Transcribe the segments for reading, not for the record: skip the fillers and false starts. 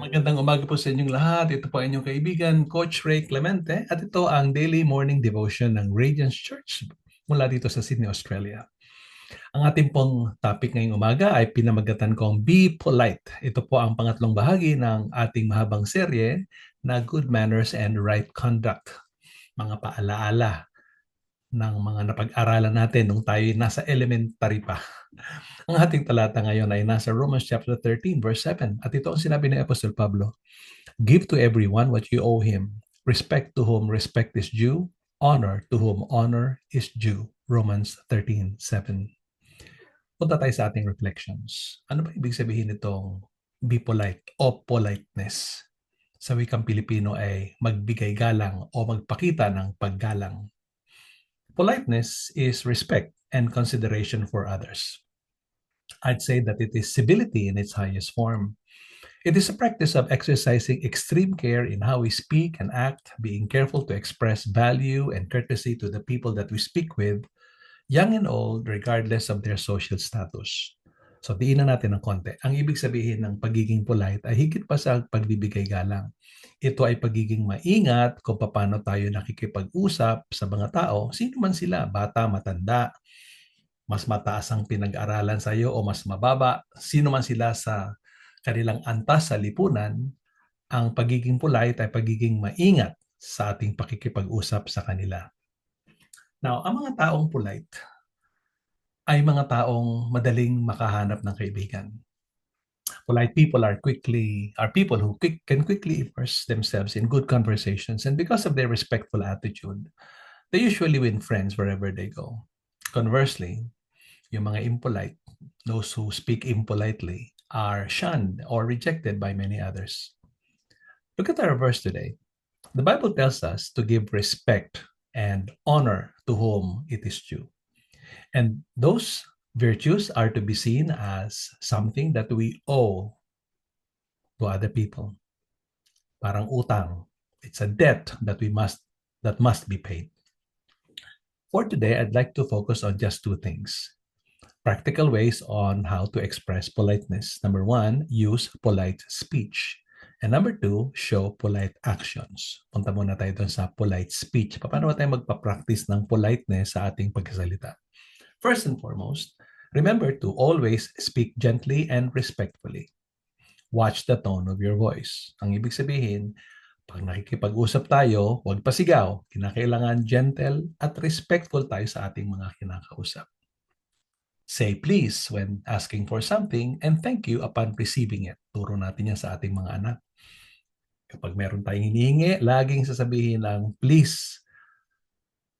Magandang umaga po sa inyong lahat. Ito po ang inyong kaibigan, Coach Ray Clemente, at ito ang Daily Morning Devotion ng Radiance Church mula dito sa Sydney, Australia. Ang ating pong topic ngayong umaga ay pinamagatan kong Be Polite. Ito po ang pangatlong bahagi ng ating mahabang serye na Good Manners and Right Conduct. Mga paalaala ng mga napag-aralan natin nung tayo nasa elementary pa. Ang ating talata ngayon ay nasa Romans chapter 13 verse 7 at ito ang sinabi ni Apostol Pablo. Give to everyone what you owe him. Respect to whom respect is due. Honor to whom honor is due. Romans 13:7. Punta tayo sa ating reflections. Ano ba ibig sabihin nitong be polite o politeness? Sa wikang Pilipino ay magbigay galang o magpakita ng paggalang. Politeness is respect and consideration for others. I'd say that it is civility in its highest form. It is a practice of exercising extreme care in how we speak and act, being careful to express value and courtesy to the people that we speak with, young and old, regardless of their social status. So, diinan natin ng konti. Ang ibig sabihin ng pagiging polite ay higit pa sa pagbibigay galang. Ito ay pagiging maingat kung paano tayo nakikipag-usap sa mga tao, sino man sila, bata, matanda, mas mataas ang pinag-aralan sa iyo o mas mababa, sino man sila sa kanilang antas sa lipunan, ang pagiging polite ay pagiging maingat sa ating pakikipag-usap sa kanila. Now, ang mga taong polite ay mga taong madaling makahanap ng kaibigan. Polite people are people who can quickly immerse themselves in good conversations, and because of their respectful attitude, they usually win friends wherever they go. Conversely, yung mga impolite, those who speak impolitely, are shunned or rejected by many others. Look at our verse today. The Bible tells us to give respect and honor to whom it is due. And those virtues are to be seen as something that we owe to other people. Parang utang. It's a debt that must be paid. For today, I'd like to focus on just two things. Practical ways on how to express politeness. Number one, use polite speech. And number two, show polite actions. Punta muna tayo doon sa polite speech. Paano ba tayo magpa-practice ng politeness sa ating pagkasalita? First and foremost, remember to always speak gently and respectfully. Watch the tone of your voice. Ang ibig sabihin, pag nakikipag-usap tayo, huwag pasigaw. Kinakailangan gentle at respectful tayo sa ating mga kinakausap. Say please when asking for something and thank you upon receiving it. Turo natin yan sa ating mga anak. Kapag meron tayong hinihingi, laging sasabihin lang, please.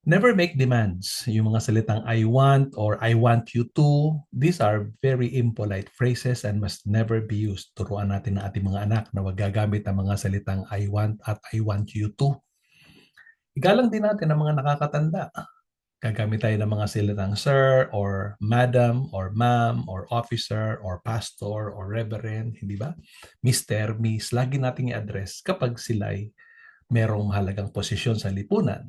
Never make demands. Yung mga salitang I want or I want you to, these are very impolite phrases and must never be used. Turuan natin ng ating mga anak na huwag gagamit ng mga salitang I want at I want you to. Igalang din natin ang mga nakakatanda. Gagamit tayo ng mga salitang sir or madam or ma'am or officer or pastor or reverend, hindi ba? Mr., Miss, lagi nating i-address kapag sila ay merong mahalagang posisyon sa lipunan.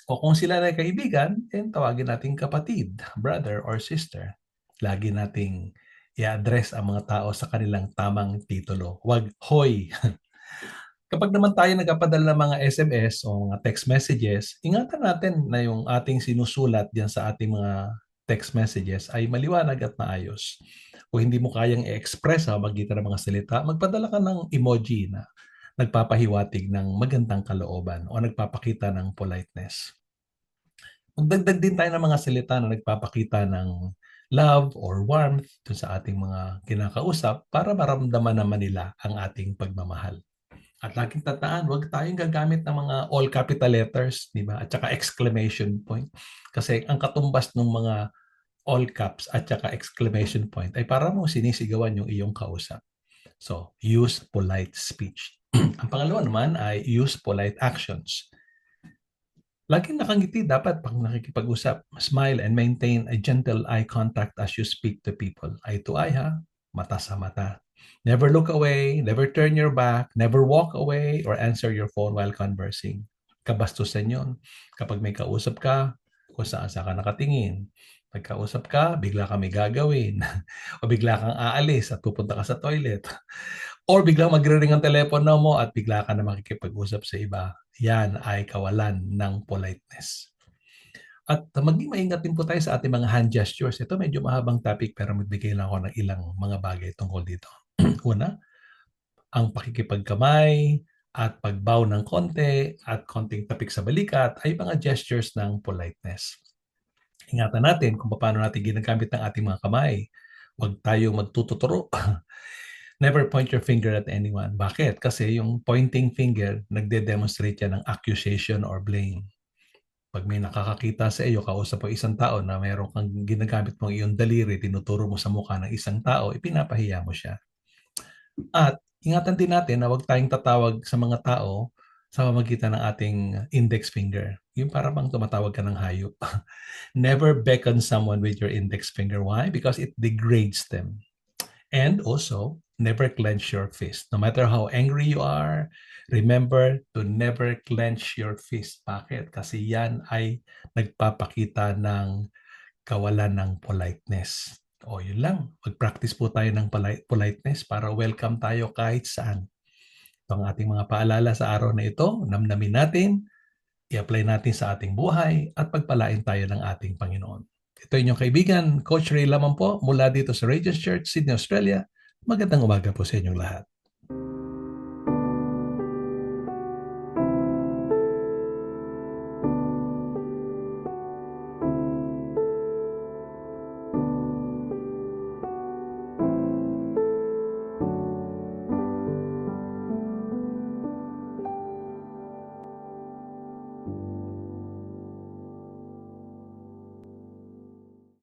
O kung sila ay kaibigan, tawagin nating kapatid, brother or sister. Lagi nating i-address ang mga tao sa kanilang tamang titulo. Huwag hoy. Kapag naman tayo nagpapadala ng mga SMS o mga text messages, ingatan natin na yung ating sinusulat diyan sa ating mga text messages ay maliwanag at maayos. Kung hindi mo kayang i-express sa magitan ng mga salita, magpadala ka ng emoji na nagpapahiwatig ng magandang kalooban o nagpapakita ng politeness. Magdagdag din tayo ng mga salita na nagpapakita ng love or warmth dun sa ating mga kinakausap para maramdaman naman nila ang ating pagmamahal. At laging tandaan, huwag tayong gagamit ng mga all capital letters, di ba? At saka exclamation point. Kasi ang katumbas ng mga all caps at saka exclamation point ay para mong sinisigawan yung iyong kausap. So, use polite speech. Ang pangalawa naman ay use polite actions. Laging nakangiti dapat pag nakikipag-usap. Smile and maintain a gentle eye contact as you speak to people. Eye to eye ha, mata sa mata. Never look away, never turn your back, never walk away or answer your phone while conversing. Kabastusan yun. Kapag may kausap ka, kung saan ka nakatingin. Pagkausap ka, bigla ka may gagawin. O bigla kang aalis at pupunta ka sa toilet. Or biglang magre-ring ang telepono mo at bigla ka na makikipag-usap sa iba. Yan ay kawalan ng politeness. At maging maingat din po tayo sa ating mga hand gestures. Ito medyo mahabang topic pero magbigay lang ako ng ilang mga bagay tungkol dito. Una, ang pakikipagkamay at pagbow ng konti at konting tapik sa balikat ay mga gestures ng politeness. Ingatan natin kung paano natin ginagamit ang ating mga kamay. Huwag tayong magtututuro. Never point your finger at anyone. Bakit? Kasi yung pointing finger, nagde-demonstrate yan ng accusation or blame. Pag may nakakakita sa iyo, kausap mo isang tao na mayroon kang ginagamit mong iyong daliri, tinuturo mo sa mukha ng isang tao, ipinapahiya mo siya. At ingatan din natin na huwag tayong tatawag sa mga tao sa pamamagitan ng ating index finger. Yung para bang tumatawag ka ng hayop. Never beckon someone with your index finger. Why? Because it degrades them. And also, never clench your fist. No matter how angry you are, remember to never clench your fist. Bakit? Kasi yan ay nagpapakita ng kawalan ng politeness. O yun lang, mag-practice po tayo ng politeness para welcome tayo kahit saan. Ito ang ating mga paalala sa araw na ito. Namnamin natin, i-apply natin sa ating buhay at pagpalain tayo ng ating Panginoon. Ito inyong kaibigan, Coach Ray lamang po mula dito sa Radiance Church, Sydney, Australia. Magandang umaga po sa inyong lahat.